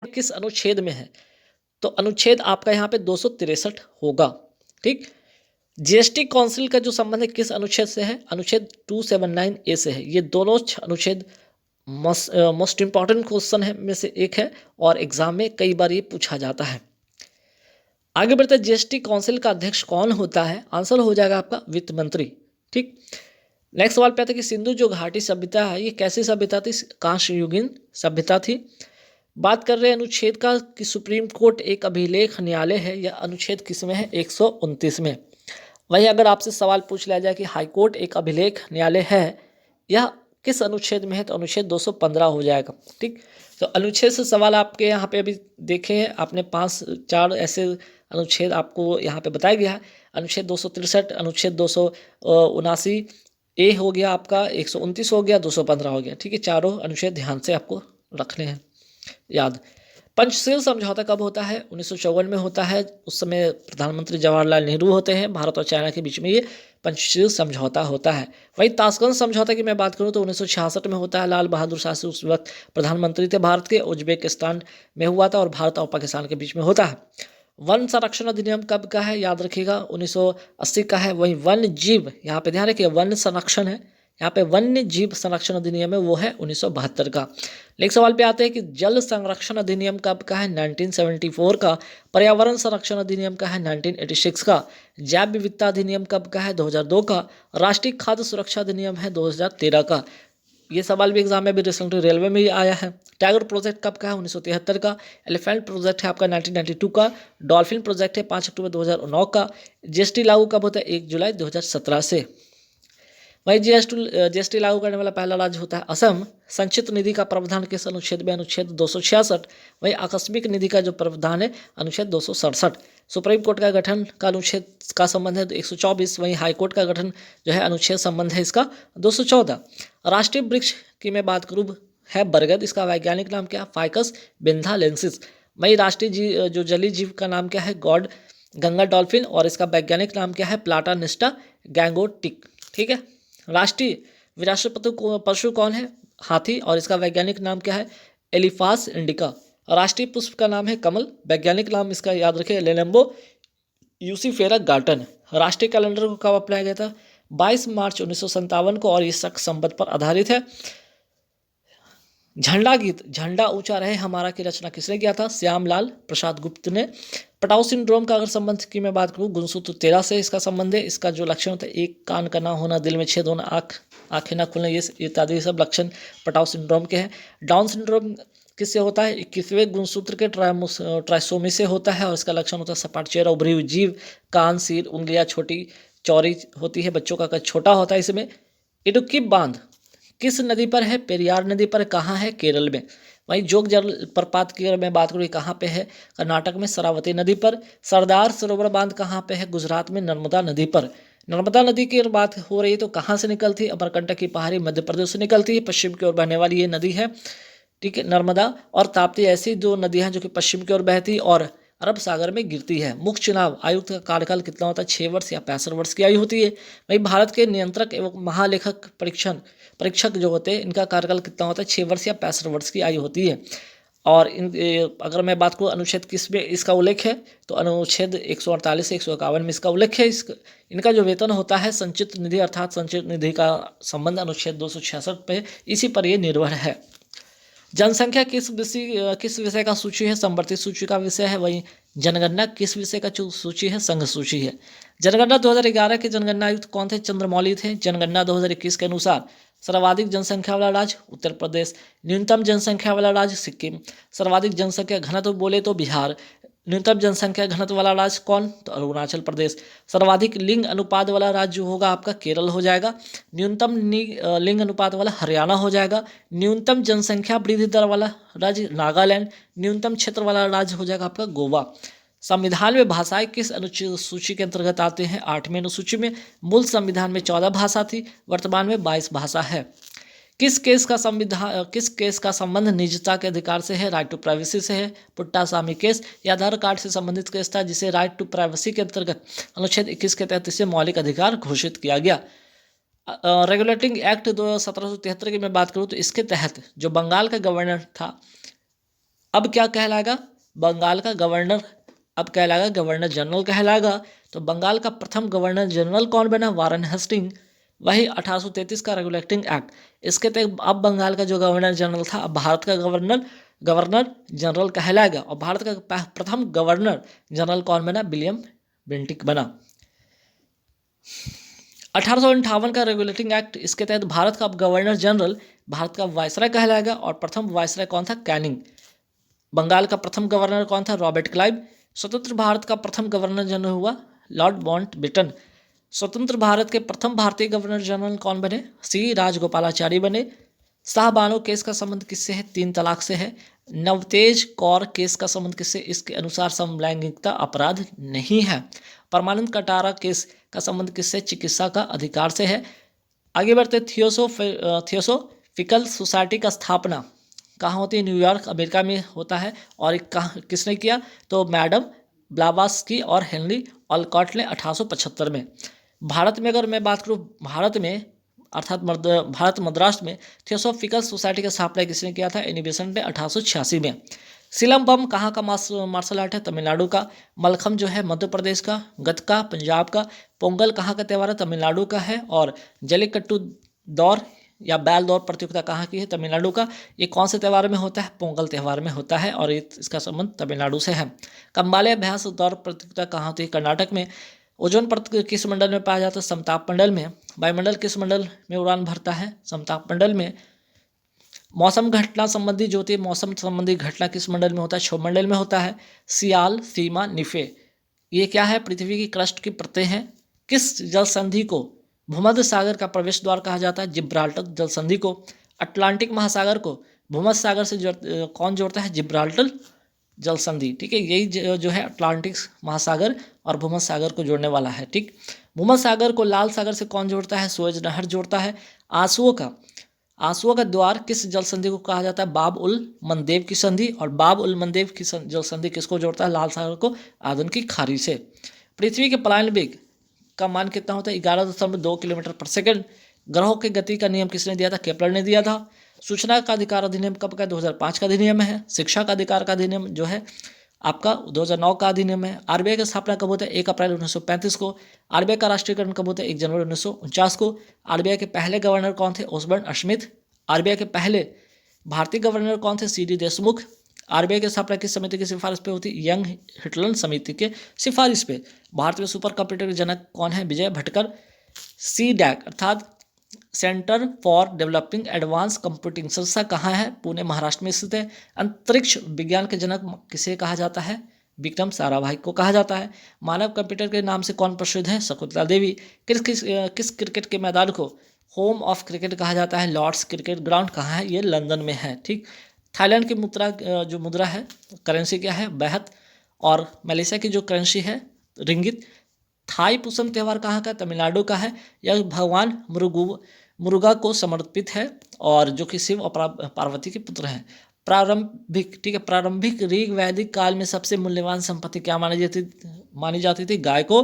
किस अनुच्छेद में है? तो अनुच्छेद आपका यहाँ पे 263 होगा। ठीक। जीएसटी काउंसिल का जो संबंध है किस अनुच्छेद से है? अनुच्छेद 279 ए से है। ये दोनों अनुच्छेद मोस्ट इंपॉर्टेंट क्वेश्चन है में से एक है और एग्जाम में कई बार ये पूछा जाता है। आगे बढ़ते हैं, जीएसटी काउंसिल का अध्यक्ष कौन होता है? आंसर हो जाएगा आपका वित्त मंत्री। ठीक। नेक्स्ट सवाल पे आता है कि सिंधु जो घाटी सभ्यता है ये कैसी सभ्यता थी? कांस्य युगीन सभ्यता थी। बात कर रहे हैं अनुच्छेद का कि सुप्रीम कोर्ट एक अभिलेख न्यायालय है, या अनुच्छेद किस में है? 129 में। वहीं अगर आपसे सवाल पूछ लिया जाए कि हाई कोर्ट एक अभिलेख न्यायालय है, यह किस अनुच्छेद में है? तो अनुच्छेद 215 हो जाएगा। ठीक। तो अनुच्छेद से सवाल आपके यहाँ पे अभी देखे हैं आपने, 5-4 ऐसे अनुच्छेद आपको यहाँ पे बताया गया है। अनुच्छेद 263, अनुच्छेद 279 ए हो गया आपका, 129 हो गया, 215 हो गया। ठीक है, चारों अनुच्छेद ध्यान से आपको रखने हैं याद। पंचशील समझौता कब होता है? 1954 में होता है। उस समय प्रधानमंत्री जवाहरलाल नेहरू होते हैं। भारत और चाइना के बीच में ये पंचशील समझौता होता है। वहीं ताशकंद समझौता की मैं बात करूं तो 1966 में होता है। लाल बहादुर शास्त्री उस वक्त प्रधानमंत्री थे भारत के। उज्बेकिस्तान में हुआ था और भारत और पाकिस्तान के बीच में होता है। वन संरक्षण अधिनियम कब का है? याद रखिएगा 1980 का है। वहीं वन्य जीव, यहाँ पे ध्यान रखिए, वन संरक्षण है, यहाँ पे वन्य जीव संरक्षण अधिनियम है, वो है 1972 का। नेक्स्ट सवाल पे आते हैं कि जल संरक्षण अधिनियम कब का है? 1974 का। पर्यावरण संरक्षण अधिनियम का है 1986 का। जैव विविधता अधिनियम कब का है? 2002 का। राष्ट्रीय खाद्य सुरक्षा अधिनियम है 2013 का। ये सवाल भी एग्जाम में भी रिसेंटली रेलवे में ही आया है। टाइगर प्रोजेक्ट कब का है? 1973 का। एलिफेंट प्रोजेक्ट है आपका 1992 का। डॉल्फिन प्रोजेक्ट है 5 अक्टूबर 2009 का। जीएसटी लागू कब होता है? 1 जुलाई 2017 से। वही जीएसटी लागू करने वाला पहला राज्य होता है असम। संचित निधि का प्रावधान किस अनुच्छेद में? अनुच्छेद 266। वही आकस्मिक निधि का जो प्रावधान है अनुच्छेद 267। सुप्रीम कोर्ट का गठन का अनुच्छेद का संबंध है 124। वहीं हाईकोर्ट का गठन जो है अनुच्छेद संबंध है इसका 214। राष्ट्रीय वृक्ष की मैं बात करूँ है बरगद। इसका वैज्ञानिक नाम क्या है? फाइकस बेंथालेंसिस। वही राष्ट्रीय जो जलीय जीव का नाम क्या है? God Ganga dolphin. और इसका वैज्ञानिक नाम क्या है? प्लाटानिस्टा गैंगोटिक। ठीक है। राष्ट्रीय विरासत पशु कौन है? हाथी। और इसका वैज्ञानिक नाम क्या है? एलिफास इंडिका। राष्ट्रीय पुष्प का नाम है कमल। वैज्ञानिक नाम इसका याद रखें लेनेम्बो यूसीफेरा गार्टन। राष्ट्रीय कैलेंडर को कब अपनाया गया था? 22 मार्च 1957 को। और ये शक संबंध पर आधारित है। झंडा गीत झंडा ऊंचा रहे हमारा की रचना किसने किया था? श्यामलाल प्रसाद गुप्त ने। पटाउ सिंड्रोम का अगर संबंध की मैं बात करूँ गुणसूत्र 13 से इसका संबंध है। इसका जो लक्षण होता है, एक कान का ना होना, दिल में छेद होना, आंखें ना खुलना, ये इत्यादि सब लक्षण पटाउ सिंड्रोम के हैं। डाउन सिंड्रोम किससे होता है? 21वें गुणसूत्र के ट्राइसोमी से होता है। और इसका लक्षण होता है सपाट चेहरा, उभरी हुई जीभ, कान, सिर, उंगलियां छोटी चौड़ी होती है, बच्चों का कद छोटा होता है। इसमें इडुक्की बांध किस नदी पर है? पेरियार नदी पर। कहाँ है? केरल में। वहीं जोग जलप्रपात की अगर मैं बात करूँ कहाँ पे है? कर्नाटक में शरावती नदी पर। सरदार सरोवर बांध कहाँ पे है? गुजरात में नर्मदा नदी पर। नर्मदा नदी की अगर बात हो रही है तो कहाँ से निकलती है? अमरकंटक की पहाड़ी मध्य प्रदेश से निकलती है। पश्चिम की ओर बहने वाली ये नदी है। ठीक है। नर्मदा और ताप्ती ऐसी दो नदियां हैं जो कि पश्चिम की ओर बहती और अरब सागर में गिरती है। मुख्य चुनाव आयुक्त का कार्यकाल कितना होता है? 6 वर्ष या 65 वर्ष की आयु होती है। वहीं भारत के नियंत्रक एवं महालेखक परीक्षक जो होते हैं इनका कार्यकाल कितना होता है? 6 वर्ष या 65 वर्ष की आयु होती है। और अगर मैं बात करूँ अनुच्छेद किस में इसका उल्लेख है तो अनुच्छेद 148 से 151 में इसका उल्लेख है। इनका जो वेतन होता है संचित निधि अर्थात संचित निधि का संबंध अनुच्छेद 266 पे, इसी पर यह निर्भर है। जनसंख्या किस विषय का सूची है? संवर्धित सूची का विषय है। वहीं जनगणना किस विषय का सूची है? संघ सूची है। जनगणना 2011 के जनगणना आयुक्त कौन थे? चंद्रमौली थे। जनगणना 2021 के अनुसार सर्वाधिक जनसंख्या वाला राज्य उत्तर प्रदेश, न्यूनतम जनसंख्या वाला राज्य सिक्किम, सर्वाधिक जनसंख्या घनत्व बोले तो बिहार, न्यूनतम जनसंख्या घनत्व वाला राज्य कौन? तो अरुणाचल प्रदेश। सर्वाधिक लिंग अनुपात वाला राज्य जो होगा आपका केरल हो जाएगा। न्यूनतम लिंग अनुपात वाला हरियाणा हो जाएगा। न्यूनतम जनसंख्या वृद्धि दर वाला राज्य नागालैंड। न्यूनतम क्षेत्र वाला राज्य हो जाएगा आपका गोवा। संविधान में भाषाएं किस अनुच्छेद सूची के अंतर्गत आते हैं? 8वें अनुसूची में। मूल संविधान में 14 भाषा थी, वर्तमान में 22 भाषा है। किस केस का संबंध निजता के अधिकार से है? राइट टू प्राइवेसी से है। पुट्टासामी केस या आधार कार्ड से संबंधित केस था जिसे राइट टू प्राइवेसी के अंतर्गत अनुच्छेद 21 के तहत इसे मौलिक अधिकार घोषित किया गया। रेगुलेटिंग एक्ट 1773 की मैं बात करूं तो इसके तहत जो बंगाल का गवर्नर था अब क्या कहलाएगा? बंगाल का गवर्नर अब कहलाएगा गवर्नर जनरल कहलाएगा। तो बंगाल का प्रथम गवर्नर जनरल कौन बना? Warren Hasting. वही 1833 का रेगुलेटिंग एक्ट, इसके तहत अब बंगाल का जो गवर्नर जनरल था अब भारत का गवर्नर गवर्नर जनरल कहलाएगा। और भारत का प्रथम गवर्नर जनरल कौन बना? विलियम बेंटिक बना। 1858 का रेगुलेटिंग एक्ट, इसके तहत भारत का अब गवर्नर जनरल भारत का वायसराय कहलाएगा। और प्रथम वायसराय कौन था? कैनिंग। बंगाल का प्रथम गवर्नर कौन था? Robert Clive. स्वतंत्र भारत का प्रथम गवर्नर जनरल हुआ लॉर्ड माउंटबेटन। स्वतंत्र भारत के प्रथम भारतीय गवर्नर जनरल कौन बने? सी राजगोपालाचारी बने। शाहबानो केस का संबंध किससे है? 3 तलाक से है। नवतेज कौर केस का संबंध किससे? इसके अनुसार समलैंगिकता अपराध नहीं है। परमानंद कटारा केस का संबंध किससे? चिकित्सा का अधिकार से है। आगे बढ़ते, थियोसोफिकल सोसाइटी का स्थापना कहाँ होती है? न्यूयॉर्क अमेरिका में होता है। और किसने किया? तो मैडम ब्लावास्की और हेनरी ऑलकॉट ने 1875 में। भारत में अगर मैं बात करूँ, भारत में अर्थात भारत मद्रास में थियोसोफिकल सोसाइटी का स्थापना किसने किया था? एनी बेसेंट ने 1886 में। सिलम्बम कहाँ का मार्शल आर्ट है? तमिलनाडु का। मलखम जो है मध्य प्रदेश का। गतका पंजाब का। पोंगल कहाँ का त्यौहार है? तमिलनाडु का है। और जल्लीकट्टू दौर या बैल दौड़ प्रतियोगिता कहाँ की है? तमिलनाडु का। ये कौन से त्यौहार में होता है? पोंगल त्यौहार में होता है और इसका संबंध तमिलनाडु से है। कंबाले अभ्यास दौड़ प्रतियोगिता कहाँ होती है? कर्नाटक में। ओजोन परत किस मंडल में पाया जाता है? समताप मंडल में। वायुमंडल किस मंडल में उड़ान भरता है? समताप मंडल में। मौसम घटना संबंधी जो होती है, मौसम संबंधी घटना किस मंडल में होता है? क्षोभ मंडल में होता है। सियाल, सीमा, निफे, ये क्या है? पृथ्वी की क्रस्ट की परतें हैं। किस जल संधि को भूमध्य सागर का प्रवेश द्वार कहा जाता है? जिब्राल्टर जल संधि को। अटलांटिक महासागर को भूमध्य सागर से कौन जोड़ता है? जिब्राल्टर जल संधि। ठीक है, यही जो है अटलांटिक महासागर और भूमध्य सागर को जोड़ने वाला है। ठीक, भूमध्य सागर को लाल सागर से कौन जोड़ता है? सुएज नहर जोड़ता है। आंसुओं का द्वार किस जल संधि को कहा जाता है? बाब उल मंदेव की संधि। और बाब उल मंदेव की जल संधि किसको जोड़ता है? लाल सागर को आदन की खाड़ी से। पृथ्वी के पलायन वेग का मान कितना होता है? 11.2 किलोमीटर पर सेकंड। ग्रहों की गति का नियम किसने दिया था? केपलर ने दिया था। सूचना का अधिकार अधिनियम कब का? 2005 का अधिनियम है। शिक्षा का अधिकार का अधिनियम जो है आपका 2009 का अधिनियम है। आरबीआई की स्थापना कब होता है? 1 अप्रैल 1935 को। आरबीआई का राष्ट्रीयकरण कब होता है? 1 जनवरी 1949 को। आरबीआई के पहले गवर्नर कौन थे? ओसबर्न स्मिथ। आरबीआई के पहले भारतीय गवर्नर कौन थे? सीडी देशमुख। आरबीआई की स्थापना किस समिति की सिफारिश पे होती? यंग हिटलर समिति के सिफारिश पे। भारत में सुपर कंप्यूटर के जनक कौन है? विजय भटकर। CDAC अर्थात centre for developing advance computing संस्था कहाँ है? पुणे महाराष्ट्र में स्थित है। अंतरिक्ष विज्ञान के जनक किसे कहा जाता है? विक्रम साराभाई को कहा जाता है। मानव कंप्यूटर के नाम से कौन प्रसिद्ध है? शकुंतला देवी। किस क्रिकेट के मैदान को होम ऑफ क्रिकेट कहा जाता है? लॉर्ड्स क्रिकेट ग्राउंड कहाँ है? ये लंदन में है। ठीक, थाईलैंड की जो मुद्रा है, करेंसी क्या है? बैहत। और मलेशिया की जो करेंसी है रिंगित। थाई पुसम त्यौहार कहाँ का? तमिलनाडु का है। यह भगवान मुरुगा को समर्पित है और जो कि शिव और पार्वती के पुत्र हैं। प्रारंभिक, ठीक है, प्रारंभिक ऋग वैदिक काल में सबसे मूल्यवान संपत्ति क्या मानी जाती थी? गाय को।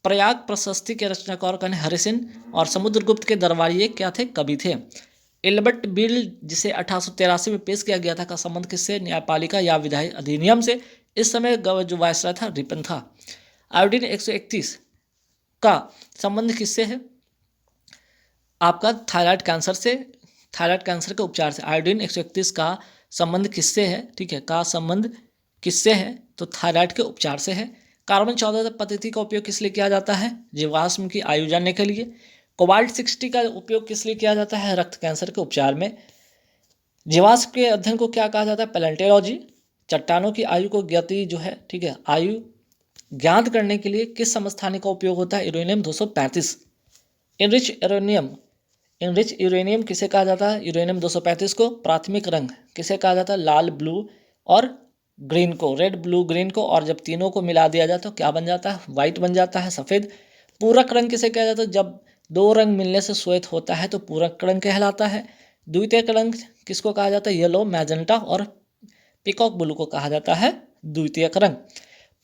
प्रयाग प्रशस्ति के रचनाकार कौन है? हरिसेन। और समुद्रगुप्त के दरबारी क्या थे? कवि थे। एल्बर्ट बिल जिसे 1883 में पेश किया गया था का संबंध किससे? न्यायपालिका या विधायी अधिनियम से। इस समय जो वायसराय था रिपन था। आयोडीन 131 का संबंध किससे है? आपका थायराइड कैंसर से, थायराइड कैंसर के उपचार से। आयोडीन 131 का संबंध किससे है? ठीक है, का संबंध किससे है? तो थायराइड के उपचार से है। कार्बन 14 पद्धति का उपयोग किस लिए किया जाता है? जीवाश्म की आयु जानने के लिए। कोबाल्ट 60 का उपयोग किस लिए किया जाता है? रक्त कैंसर के उपचार में। जीवाश्म के अध्ययन को क्या कहा जाता है? पैलेंटोलॉजी। चट्टानों की आयु को गति जो है, ठीक है, आयु ज्ञात करने के लिए किस समस्थानिक का उपयोग होता है? यूरेनियम 235। इनरिच यूरेनियम किसे कहा जाता है? यूरेनियम 235 को। प्राथमिक रंग किसे कहा जाता है? लाल, ब्लू और ग्रीन को, रेड, ब्लू, ग्रीन को। और जब तीनों को मिला दिया जाए तो क्या बन जाता है? व्हाइट बन जाता है, सफ़ेद। पूरक रंग किसे कहा जाता है? जब 2 रंग मिलने से श्वेत होता है तो पूरक रंग कहलाता है। द्वितीयक रंग किसको कहा जाता है? येलो, मैजेंटा और पीकॉक ब्लू को कहा जाता है द्वितीयक रंग।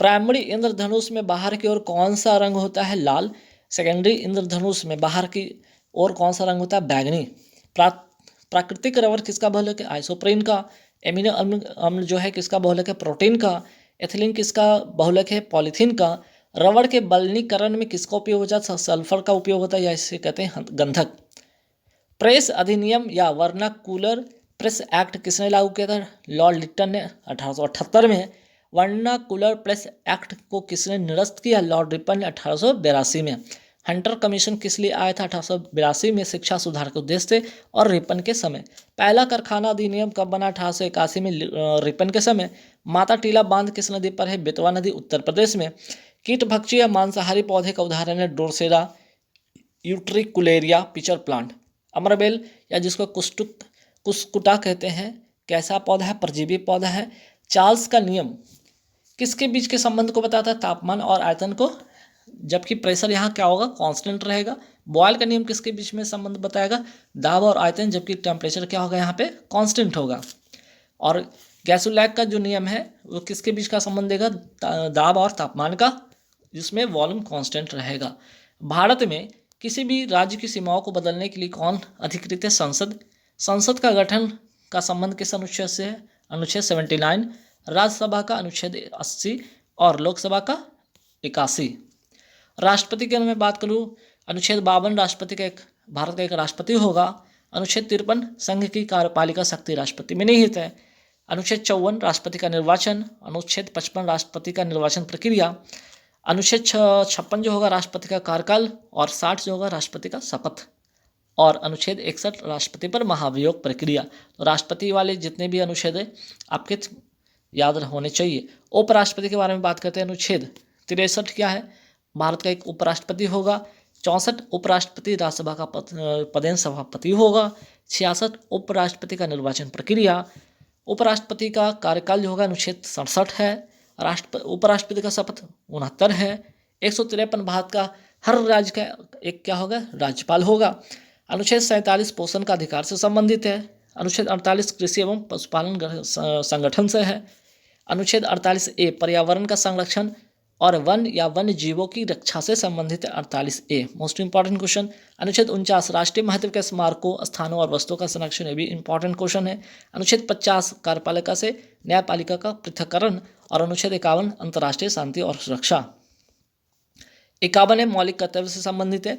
प्राइमरी इंद्रधनुष में बाहर की ओर कौन सा रंग होता है? लाल। सेकेंडरी इंद्रधनुष में बाहर की ओर कौन सा रंग होता है? बैंगनी। प्राकृतिक रबर किसका बल है? आइसोप्रीन का। एमिनो अम्ल अम्ल जो है किसका बहुलक है? प्रोटीन का। एथिलीन किसका बहुलक है? पॉलीथीन का। रबड़ के बलनीकरण में किसका उपयोग होता है? सल्फर का उपयोग होता है, या इसे कहते हैं गंधक। प्रेस अधिनियम या वर्नाकुलर प्रेस एक्ट किसने लागू किया था? लॉर्ड लिट्टन ने 1878 में। वर्नाकुलर प्रेस एक्ट को किसने निरस्त किया? लॉर्ड रिपन ने 1882 में। हंटर कमीशन किस लिए आया था? 1882 में शिक्षा सुधार के उद्देश्य से और रिपन के समय। पहला कारखाना अधिनियम कब बना? 1881 में रिपन के समय। माता टीला बांध किस नदी पर है? बेतवा नदी, उत्तर प्रदेश में। कीट भक्षी या मांसाहारी पौधे का उदाहरण है ड्रोसेरा यूट्रिकुलेरिया पिचर प्लांट। अमरबेल या जिसको कुस्कुटा कहते हैं, कैसा पौधा है? परजीवी पौधा है। चार्ल्स का नियम किसके बीच के संबंध को बताता है? तापमान और आयतन को, जबकि प्रेशर यहाँ क्या होगा? कांस्टेंट रहेगा। बॉयल का नियम किसके बीच में संबंध बताएगा? दाब और आयतन, जबकि टेम्परेचर क्या होगा? यहाँ पे कांस्टेंट होगा। और गैसुलैक का जो नियम है वो किसके बीच का संबंध देगा? दाब और तापमान का, जिसमें वॉल्यूम कांस्टेंट रहेगा। भारत में किसी भी राज्य की सीमाओं को बदलने के लिए कौन अधिकृत है? संसद। संसद का गठन का संबंध किस अनुच्छेद से है? अनुच्छेद 79। राज्यसभा का अनुच्छेद 80 और लोकसभा का 81। राष्ट्रपति की अगर मैं बात करूँ, अनुच्छेद 52 राष्ट्रपति का एक भारत का एक राष्ट्रपति होगा। अनुच्छेद 53 संघ की कार्यपालिका शक्ति राष्ट्रपति में निहित है। अनुच्छेद 54 राष्ट्रपति का निर्वाचन। अनुच्छेद 55 राष्ट्रपति का निर्वाचन प्रक्रिया। अनुच्छेद 56 जो होगा राष्ट्रपति का कार्यकाल, और 60 जो होगा राष्ट्रपति का शपथ। और अनुच्छेद 61 राष्ट्रपति पर महाभियोग प्रक्रिया। तो राष्ट्रपति वाले जितने भी अनुच्छेद है आपके याद होने चाहिए। उपराष्ट्रपति के बारे में बात करते हैं। अनुच्छेद 63 क्या है? भारत का एक उपराष्ट्रपति होगा। 64 उपराष्ट्रपति राज्यसभा का पदेन सभापति होगा। 66 उपराष्ट्रपति का निर्वाचन प्रक्रिया। उपराष्ट्रपति का कार्यकाल जो होगा अनुच्छेद 67 है। उपराष्ट्रपति का शपथ 69 है। 153 भारत का हर राज्य का एक क्या होगा? राज्यपाल होगा। अनुच्छेद 47 पोषण का अधिकार से संबंधित है। अनुच्छेद 48 कृषि एवं पशुपालन संगठन से है। अनुच्छेद 48A पर्यावरण का संरक्षण और वन या वन्य जीवों की रक्षा से संबंधित है। 48A most important question. अनुच्छेद 49 राष्ट्रीय महत्व के स्मारकों, स्थानों और वस्तुओं का संरक्षण, ये भी इंपॉर्टेंट क्वेश्चन है। अनुच्छेद 50 कार्यपालिका से न्यायपालिका का पृथक्करण। और अनुच्छेद 51 अंतर्राष्ट्रीय शांति और सुरक्षा। 51 मौलिक कर्तव्य से संबंधित है।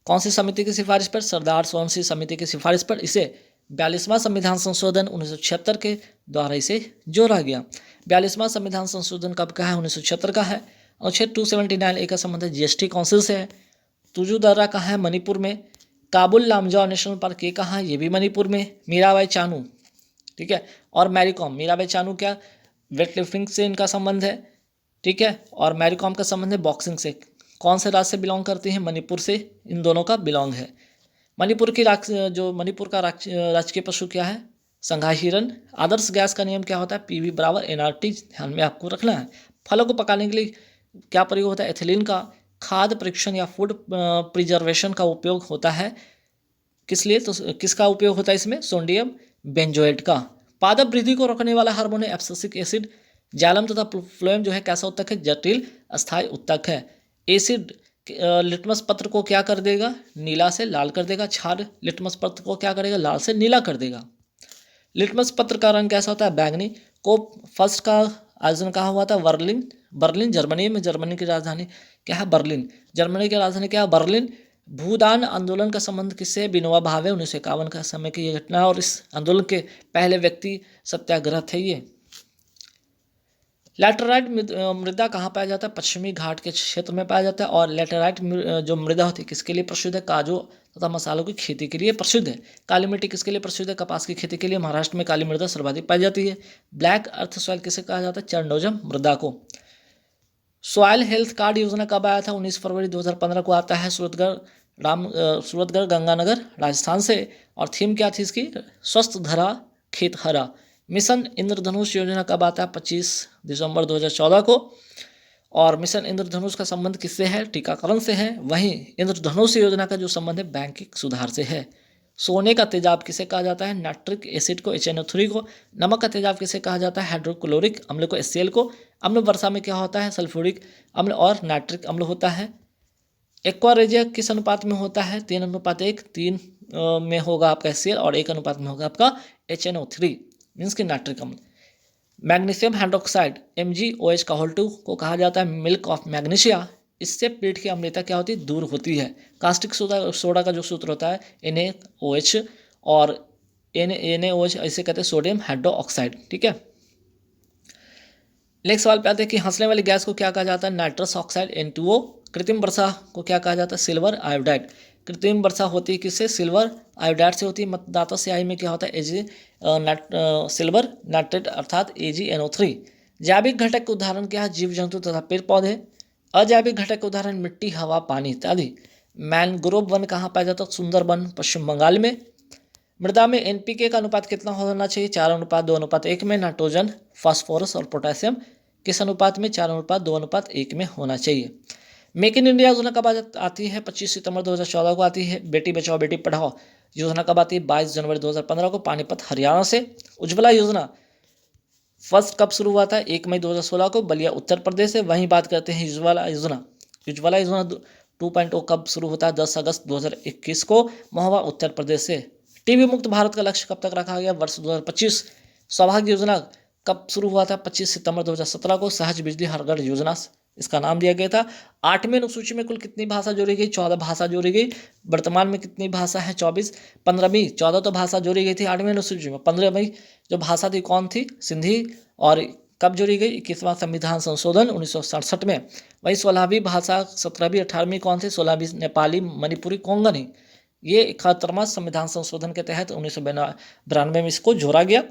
कौन सी समिति की सिफारिश पर? सरदार सोलंकी समिति की सिफारिश पर इसे 42वां संविधान संशोधन 1976 के द्वारा इसे जोड़ा गया। 42वां संविधान संशोधन कब का है? 1976 का है। अनुच्छेद 279A का संबंध जीएसटी काउंसिल से है। तुजू दर्रा कहाँ है? मणिपुर में। काबुल लामजाओ नेशनल पार्क ये कहाँ है? ये भी मणिपुर में। मीराबाई चानू, ठीक है, और मैरी कॉम। मीराबाई चानू क्या वेट लिफ्टिंग से इनका संबंध है, ठीक है, और मैरी कॉम का संबंध है बॉक्सिंग से। कौन से राज्य से बिलोंग करती हैं? मणिपुर से इन दोनों का बिलोंग है। मणिपुर की मणिपुर का राजकीय पशु क्या है? संघाई हिरन। आदर्श गैस का नियम क्या होता है? PV = nRT, ध्यान में आपको रखना है। फलों को पकाने के लिए क्या प्रयोग होता है? एथिलीन का। खाद्य परीक्षण या फूड प्रिजर्वेशन का उपयोग होता है किस लिए? तो किसका उपयोग होता है इसमें? सोडियम बेंजोएट का। पादप वृद्धि को रोकने वाला हार्मोन है एब्सिसिक एसिड। जालम तथा फ्लोएम जो है कैसा उत्तक है? जटिल अस्थायी उत्तक है। एसिड लिटमस पत्र को क्या कर देगा? नीला से लाल कर देगा। क्षार लिटमस पत्र को क्या करेगा? लाल से नीला कर देगा। लिटमस पत्र का रंग कैसा होता है? बैंगनी। कोप फर्स्ट का आयोजन कहाँ हुआ था? बर्लिन जर्मनी में। जर्मनी की राजधानी क्या है? बर्लिन। जर्मनी की राजधानी क्या है? बर्लिन। भूदान आंदोलन का संबंध किससे? विनोबा भावे। 1951 का समय की यह घटना है, और इस आंदोलन के पहले व्यक्ति सत्याग्रह थे ये। लैटेराइट मृदा कहाँ पाया जाता है? पश्चिमी घाट के क्षेत्र में पाया जाता है। और लैटेराइट जो मृदा होती है किसके लिए प्रसिद्ध है? काजू तथा मसालों की खेती के लिए प्रसिद्ध है। काली मिट्टी किसके लिए प्रसिद्ध है? कपास की खेती के लिए। महाराष्ट्र में काली मृदा सर्वाधिक पाई जाती है। ब्लैक अर्थ सॉइल किसे कहा जाता है? चरनोजम मृदा को। सॉइल हेल्थ कार्ड योजना कब आया था? 19 फरवरी 2015 को आता है। सूरतगढ़ गंगानगर राजस्थान से। और थीम क्या थी इसकी? स्वस्थ धरा खेत हरा। मिशन इंद्रधनुष योजना कब आता है? 25 दिसंबर 2014 को। और मिशन इंद्रधनुष का संबंध किससे है? टीकाकरण से है। वहीं इंद्रधनुष योजना का जो संबंध है बैंकिंग सुधार से है। सोने का तेजाब किसे कहा जाता है? नाइट्रिक एसिड को, HNO3 को। नमक का तेजाब किसे कहा जाता है? हाइड्रोक्लोरिक अम्ल को, HCl को। अम्ल वर्षा में क्या होता है? सल्फ्यूरिक अम्ल और नाइट्रिक अम्ल होता है। एक्वारेजिया किस अनुपात में होता है? 3:1। 3 में होगा आपका HCl और 1 अनुपात में होगा आपका HNO3। मीन्स कि नाइट्रिक अम्ल। मैग्नीशियम हाइड्रोक्साइड MgOH का होल 2 को कहा जाता है मिल्क ऑफ मैग्नीशिया। इससे पेट की अम्लता क्या होती है, दूर होती है। कास्टिक सोडा का जो सूत्र होता है NaOH, और NaOH ऐसे कहते हैं सोडियम हाइड्रोक्साइड। ठीक है, नेक्स्ट सवाल पे आते हैं कि हंसने वाली गैस को क्या कहा जाता है, नाइट्रस ऑक्साइड N2O। कृत्रिम वर्षा को क्या कहा जाता है, सिल्वर आयोडाइड। कृत्रिम वर्षा होती है किससे, सिल्वर आयोडाइड से होती है। मतदाता स्याही में क्या होता है, सिल्वर नाइट्रेट अर्थात AgNO3। जैविक घटक के उदाहरण क्या है, जीव जंतु तथा पेड़ पौधे। अजैविक घटक के उदाहरण मिट्टी, हवा, पानी इत्यादि। मैनग्रोव वन कहाँ पाया जाता है, सुंदरबन पश्चिम बंगाल में। मृदा में NPK का अनुपात कितना होना चाहिए, 4:2:1 में। नाइट्रोजन, फास्फोरस और पोटेशियम किस अनुपात में, 4:2:1 में होना चाहिए। मेक इन इंडिया योजना कब आती है, 25 सितंबर 2014 को आती है। बेटी बचाओ बेटी पढ़ाओ योजना कब आती है, 22 जनवरी 2015 को, पानीपत हरियाणा से। उज्ज्वला योजना फर्स्ट कब शुरू हुआ था, 1 मई 2016 को, बलिया उत्तर प्रदेश से। वहीं बात करते हैं उज्ज्वला योजना। उज्ज्वला योजना 2.0 कब शुरू होता है, 10 अगस्त 2021 को, महोबा उत्तर प्रदेश से। टीबी मुक्त भारत का लक्ष्य कब तक रखा गया, वर्ष 2025। सौभाग्य योजना कब शुरू हुआ था, 25 सितंबर 2017 को। सहज बिजली हर घर योजना इसका नाम दिया गया था। 8वीं अनुसूची में कुल कितनी भाषा जोड़ी गई, 14 भाषा जोड़ी गई। वर्तमान में कितनी भाषा है, 24। 15वीं, 14 तो भाषा जोड़ी गई थी 8वीं अनुसूची में। 15वीं जो भाषा थी कौन थी, सिंधी। और कब जोड़ी गई, 21वां संविधान संशोधन 1967 में। वही 16वीं भाषा, 17वीं 18वीं कौन थी, 16वीं नेपाली, मणिपुरी, कोंकणी। ये 71वां संविधान संशोधन के तहत 1992 में इसको जोड़ा गया।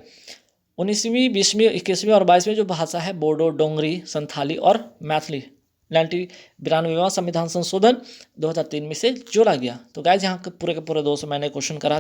19वीं, 20वीं, 21वीं और 22वीं जो भाषा है, बोडो, डोंगरी, संथाली और मैथिली। 92वां संविधान संशोधन 2003 में से जोड़ा गया। तो गाइज यहाँ के पूरे 200 मैंने क्वेश्चन करा